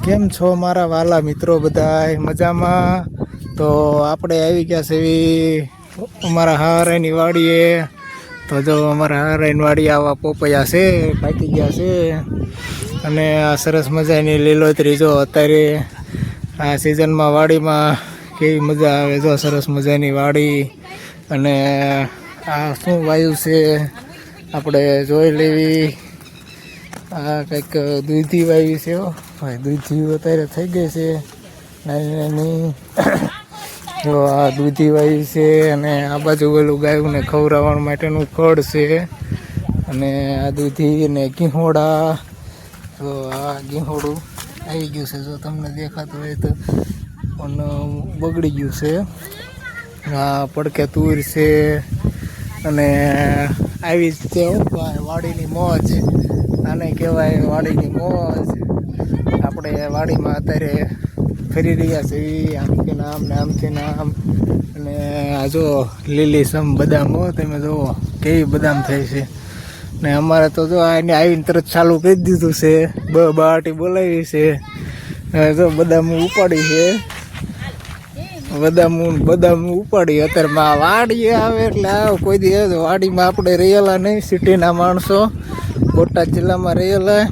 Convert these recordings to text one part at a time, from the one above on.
કેમ છો મારા વાલા મિત્રો બધાય મજામાં? તો આપણે આવી ગયા છે એવી અમારા હારાની વાડીએ. તો જો અમારા હારાની વાડી આવા પોપૈયા છે, પાકી ગયા છે. અને આ સરસ મજાની લીલોતરી જો અત્યારે આ સિઝનમાં વાડીમાં કેવી મજા આવે. જો સરસ મજાની વાડી. અને આ શું વાયુ છે આપણે જોઈ લેવી. આ કંઈક દૂધી વાવી છે. ભાઈ દૂધી અત્યારે થઈ ગઈ છે નાની નાની. જો આ દૂધી વાવી છે. અને આ બાજુ ઓલું ગાયોને ખવડાવવા માટેનું ખડ છે. અને આ દૂધી ને ઘીહોડા. તો આ ઘીહોડું આવી ગયું છે. જો તમને દેખાતું હોય તો પણ બગડી ગયું છે. આ પડકે તુર છે. અને આવી જ તે વાડીની મોજ આને કહેવાય, વાડીની મોજ. આપણે વાડીમાં અત્યારે ફરી રહ્યા છીએ આમથી નામ ને આમથી નામ. અને આ જો લીલી સમ બદામ હો, તમે જુઓ કેવી બદામ થઈ છે. ને અમારે તો જો આને આવીને તરત ચાલુ કરી દીધું છે. બાટી બોલાવી છે. જો બદામ ઉપાડી છે. બદામ ઉપાડી અત્યારે વાડી આવે એટલે આવ કોઈ દી વાડીમાં આપણે રહેલા નહીં, સિટીના માણસો બોટાદ જિલ્લામાં રહેલા.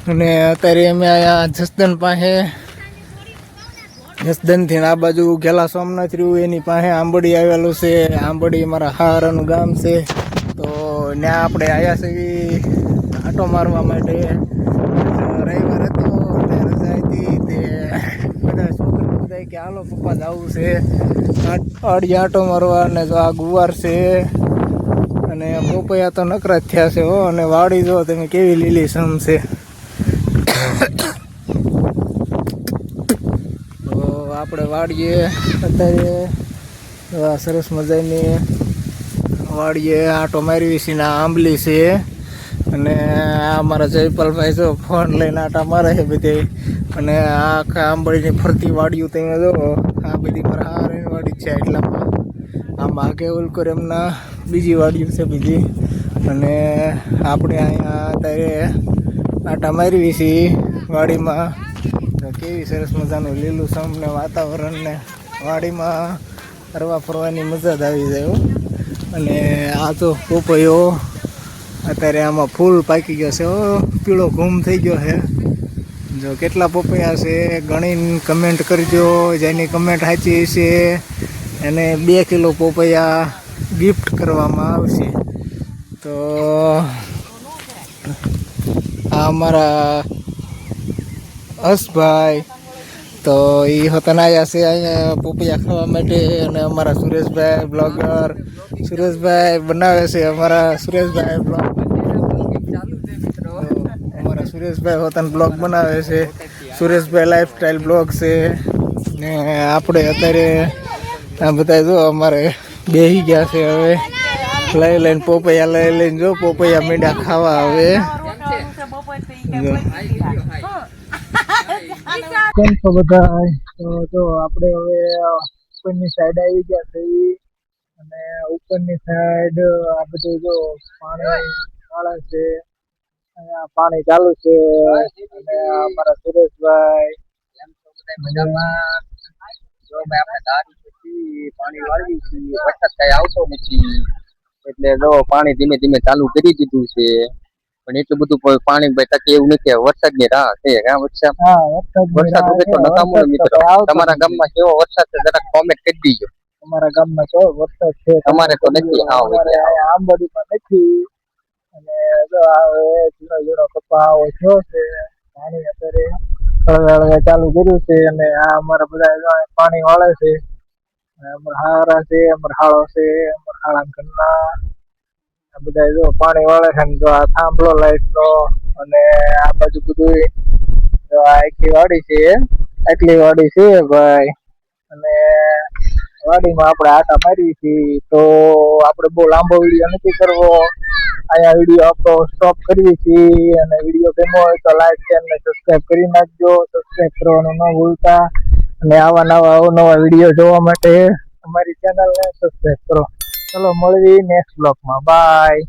અને અત્યારે અમે અહીંયા જસદન પાસે, જસદનથી આ બાજુ ઘેલા સોમનાથ રહ્યું એની પાસે આંબડી આવેલું છે. આંબડી અમારા હારાનું ગામ છે. તો ત્યાં આપણે આવ્યા છીએ આંટો મારવા માટે. રવિવાર હતો એટલે રજા હતી. તે બધા છોકરા બધા કે હાલો પપ્પા જવું છે અડી આંટો મારવા. અને જો આ ગુવાર છે. અને પોપૈયા તો નકરા જ થયા છે હો. અને વાડી જો તમે કેવી લીલી સમ છે. તો આપણે વાડીએ અત્યારે સરસ મજાની વાડીએ આંટો મારવી છે. ને આંબલી છે. અને આ અમારા જયપાલભાઈ જો ફોન લઈને આંટા મારે છે બધે. અને આ આખા આંબળીની ફરતી વાડીઓ તમે જો આ બધી મારા હારાની વાડી છે. એટલામાં આમાં આગે ઓલકોર એમના બીજી વાડીઓ છે બીજી. અને આપણે અહીંયા અત્યારે આંટા મારવી છીએ વાડીમાં. તો કેવી સરસ મજાનું લીલું સમને વાતાવરણ ને વાડીમાં ફરવા ફરવાની મજા જ આવી જાય. અને આ તો પોપૈયો અત્યારે આમાં ફૂલ પાકી ગયો છે. પીળો ઘૂમ થઈ ગયો છે. જો કેટલા પોપૈયા છે ગણીને કમેન્ટ કરજો. જેની કમેન્ટ સાચી છે એને 2 કિલો પોપૈયા ગિફ્ટ કરવામાં આવશે. તો આ અમારા હસભાઈ તો એ હોતન આવ્યા છે અહીંયા પોપૈયા ખાવા માટે. અને અમારા સુરેશભાઈ બ્લોગર, સુરેશભાઈ બનાવે છે. અમારા સુરેશભાઈ બ્લોગ, અમારા સુરેશભાઈ હોતન બ્લોગ બનાવે છે. સુરેશભાઈ લાઈફસ્ટાઈલ બ્લોગ છે. ને આપણે અત્યારે આ બધા જો અમારે બેસી ગયા છે. હવે લઈ લઈને પોપૈયા લઈ લઈને જો પોપૈયા મીંડા ખાવા. હવે કેમ છો બધા? તો જો આપણે હવે ઉપરની સાઈડ આવી ગયા છે. અને ઉપરની સાઈડ આ બધું જો પાણી વાળે છે. અહીંયા પાણી ચાલુ છે. અને અમારા સુરેશભાઈ પાણી વાળવી છે. વરસાદ કઈ આવતો નથી એટલે જો પાણી ધીમે ધીમે ચાલુ કરી દીધું છે. પણ એટલું બધું પાણી ટકે એવું નથી. વરસાદની રાહ છે. વરસાદ વગર તો નકામું. મિત્રો તમારા ગામમાં કેવો વરસાદ છે જરાક કોમેન્ટ કરી દીજો. અમારા ગામમાં કેવો વરસાદ છે તમારે તો નથી? આંબડીમાં નથી. અને જો ઝીણો ઝીણો કપાવો થયો છે. પાણી અત્યારે ચાલુ કર્યું છે. અને આ અમારા બધા પાણી વાળે છે. અમારા હારા છે, અમારા હાળો છે, અમારા હાળા ઘરના આ બધા જો પાણી વાળે છે. ને જો આ થાંભલો લાઈટ નો. અને આ બાજુ બધું જો આ આખી વાડી છે. આટલી વાડી છે ભાઈ. અને વાડીમાં આપણે આટા મારી છીએ. તો આપણે બહુ લાંબો વિડીયો નથી કરવો. અહીંયા વિડીયો આપણો સ્ટોપ કરવી છીએ. અને વિડીયો ગમ્યો હોય તો લાઈક, શેર ને સબસ્ક્રાઈબ કરી નાખજો. સબસ્ક્રાઈબ કરવાનું ન ભૂલતા. અને આવા નવા અવનવા વિડીયો જોવા માટે અમારી ચેનલને સબસ્ક્રાઈબ કરો. ચલો મળવી નેક્સ્ટ બ્લોગમાં. બાય.